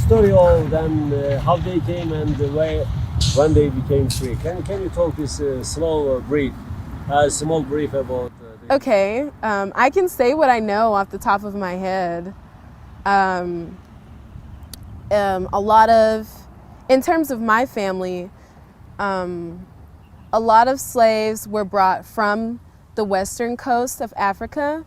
story of them, how they came and the way when they became free. Can you talk this small brief about? Okay, I can say what I know off the top of my head. A lot of, in terms of my family, a lot of slaves were brought from the western coast of Africa,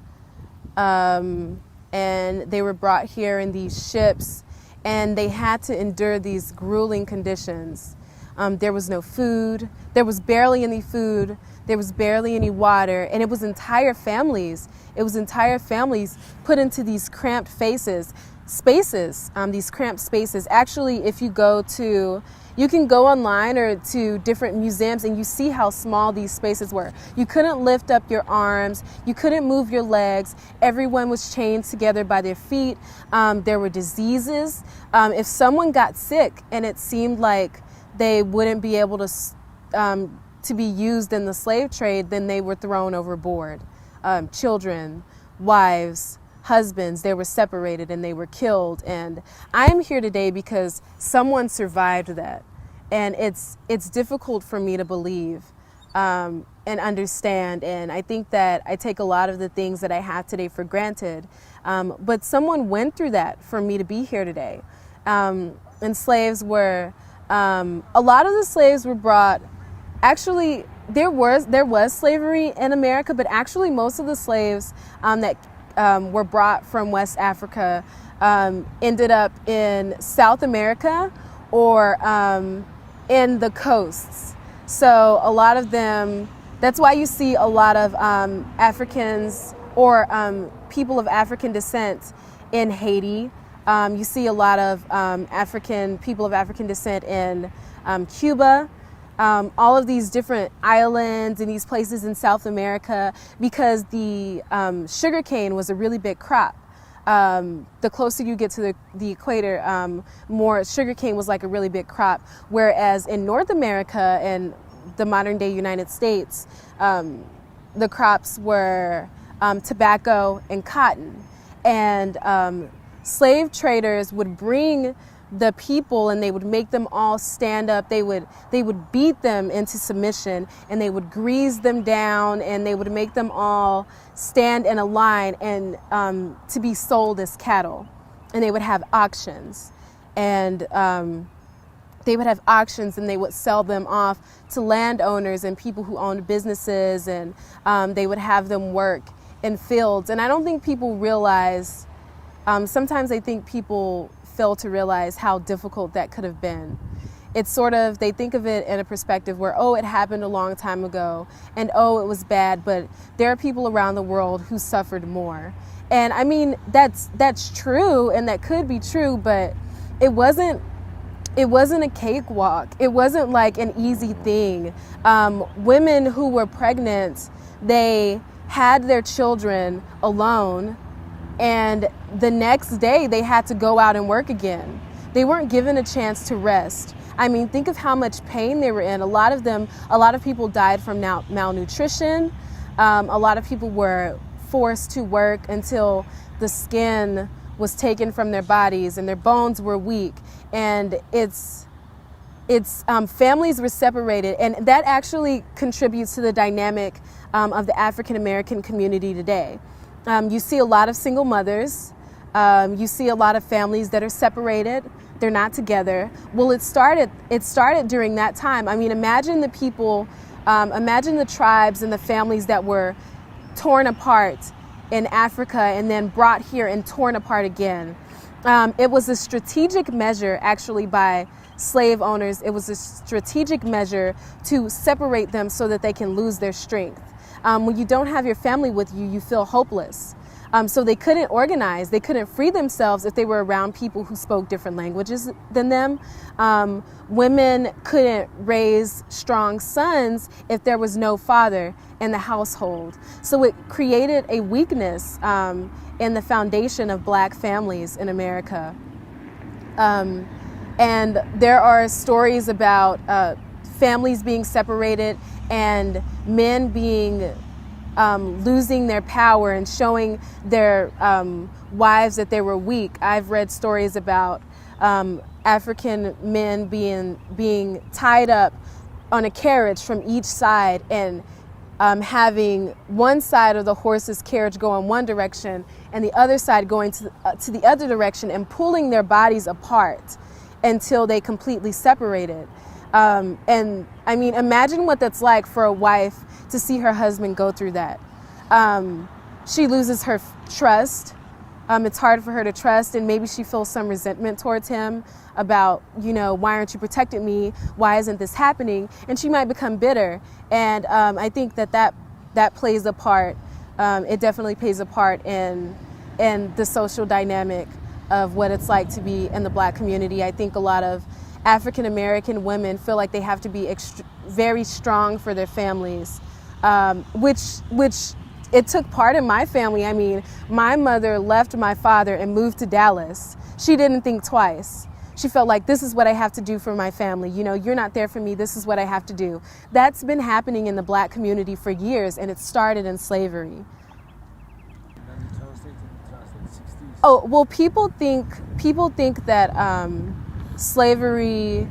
and they were brought here in these ships, and they had to endure these grueling conditions. There was no food, there was barely any food, there was barely any water, and it was entire families. It was entire families put into these cramped spaces, these cramped spaces. Actually, if you go to, you can go online or to different museums and you see how small these spaces were. You couldn't lift up your arms, you couldn't move your legs, everyone was chained together by their feet. There were diseases. If someone got sick and it seemed like they wouldn't be able to be used in the slave trade, then they were thrown overboard. Children, wives, husbands, they were separated and they were killed. And I am here today because someone survived that. And it's difficult for me to believe and understand. And I think that I take a lot of the things that I have today for granted. But someone went through that for me to be here today. And slaves were, a lot of the slaves were brought, actually, there was slavery in America, but actually most of the slaves that were brought from West Africa ended up in South America or in the coasts. So a lot of them, that's why you see a lot of Africans or people of African descent in Haiti. You see a lot of people of African descent in Cuba. All of these different islands and these places in South America, because the sugarcane was a really big crop. The closer you get to the equator, more sugarcane was like a really big crop. Whereas in North America and the modern day United States, the crops were tobacco and cotton. And slave traders would bring the people and they would make them all stand up. They would beat them into submission and they would grease them down and they would make them all stand in a line and to be sold as cattle. And they would have auctions and they would sell them off to landowners and people who owned businesses, and they would have them work in fields. And I don't think people realize, sometimes I think people fail to realize how difficult that could have been. It's sort of, they think of it in a perspective where, oh, it happened a long time ago and oh, it was bad, but there are people around the world who suffered more. And I mean, that's true and that could be true, but it wasn't a cakewalk. It wasn't like an easy thing. Women who were pregnant, they had their children alone, and the next day they had to go out and work again. They weren't given a chance to rest. I mean, think of how much pain they were in. A lot of people died from malnutrition. A lot of people were forced to work until the skin was taken from their bodies and their bones were weak. And families were separated, and that actually contributes to the dynamic of the African American community today. You see a lot of single mothers. You see a lot of families that are separated. They're not together. Well, it started during that time. I mean, imagine the people, imagine the tribes and the families that were torn apart in Africa and then brought here and torn apart again. It was a strategic measure actually by slave owners. It was a strategic measure to separate them so that they can lose their strength. When you don't have your family with you, you feel hopeless. So they couldn't organize. They couldn't free themselves if they were around people who spoke different languages than them. Women couldn't raise strong sons if there was no father in the household. So it created a weakness in the foundation of Black families in America. And there are stories about families being separated and men being losing their power and showing their wives that they were weak. I've read stories about African men being tied up on a carriage from each side, and having one side of the horse's carriage go in one direction and the other side going to the other direction, and pulling their bodies apart until they completely separated. And I mean, imagine what that's like for a wife to see her husband go through that. She loses her trust. It's hard for her to trust, and maybe she feels some resentment towards him about, you know, why aren't you protecting me? Why isn't this happening? And she might become bitter. And I think that plays a part. It definitely plays a part in the social dynamic of what it's like to be in the Black community. I think a lot of African American women feel like they have to be very strong for their families, which it took part in my family. I mean, my mother left my father and moved to Dallas. She didn't think twice. She felt like, this is what I have to do for my family. You know, you're not there for me. This is what I have to do. That's been happening in the Black community for years, and it started in slavery. Oh, well, people think that slavery,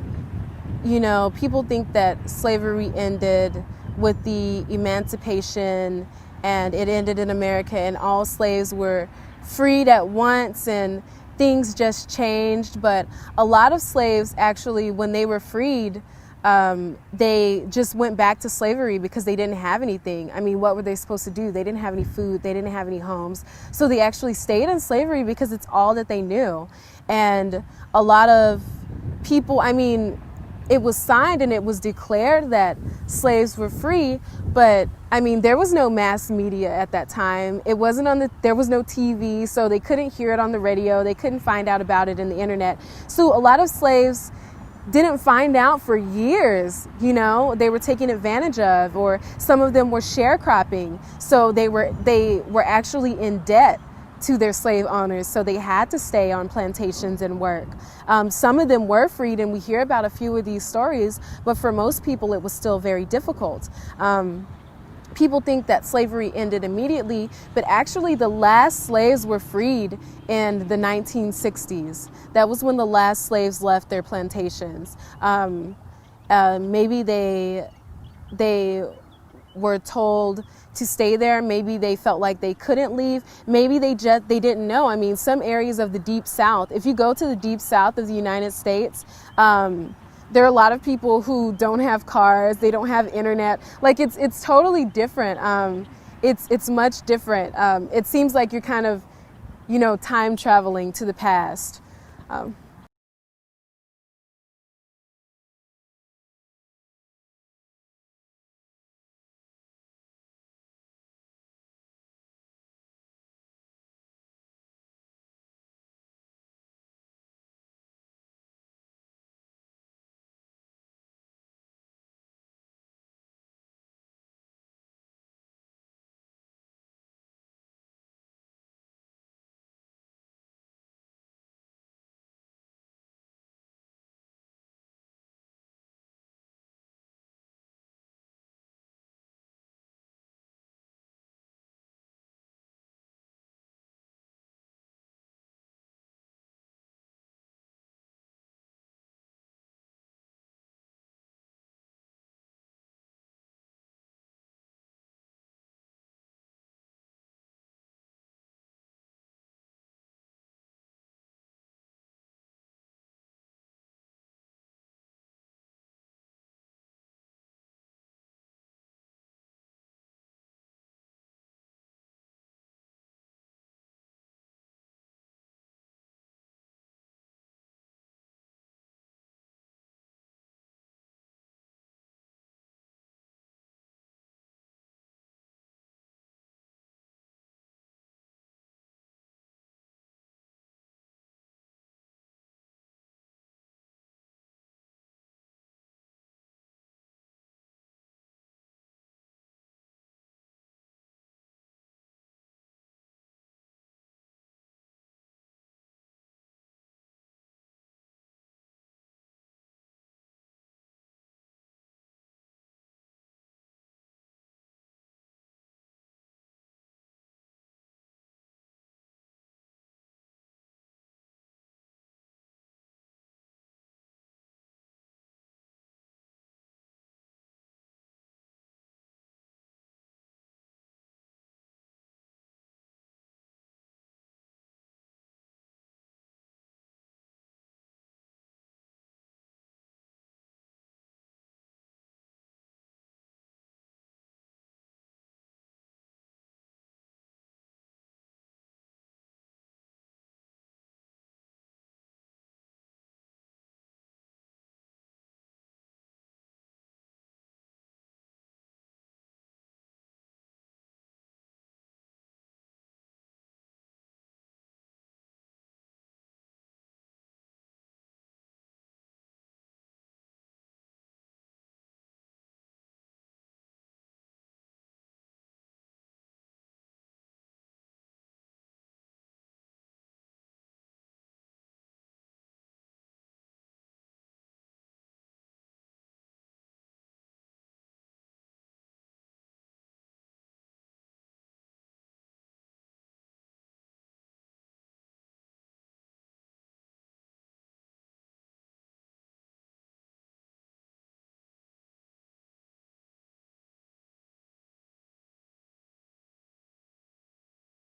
you know, people think that slavery ended with the emancipation, and it ended in America, and all slaves were freed at once and things just changed. But a lot of slaves actually, when they were freed, they just went back to slavery because they didn't have anything. I mean, what were they supposed to do? They didn't have any food. They didn't have any homes. So they actually stayed in slavery because it's all that they knew. And a lot of people, I mean, it was signed and it was declared that slaves were free, but I mean, there was no mass media at that time. It wasn't there was no TV, so they couldn't hear it on the radio. They couldn't find out about it in the internet. So a lot of slaves didn't find out for years, you know, they were taken advantage of, or some of them were sharecropping. So they were actually in debt to their slave owners, so they had to stay on plantations and work. Some of them were freed, and we hear about a few of these stories, but for most people it was still very difficult. People think that slavery ended immediately, but actually the last slaves were freed in the 1960s. That was when the last slaves left their plantations. Maybe they were told to stay there. Maybe they felt like they couldn't leave. Maybe they didn't know. I mean, some areas of the Deep South, if you go to the Deep South of the United States, there are a lot of people who don't have cars. They don't have internet. Like it's totally different. It's much different. It seems like you're kind of, you know, time traveling to the past.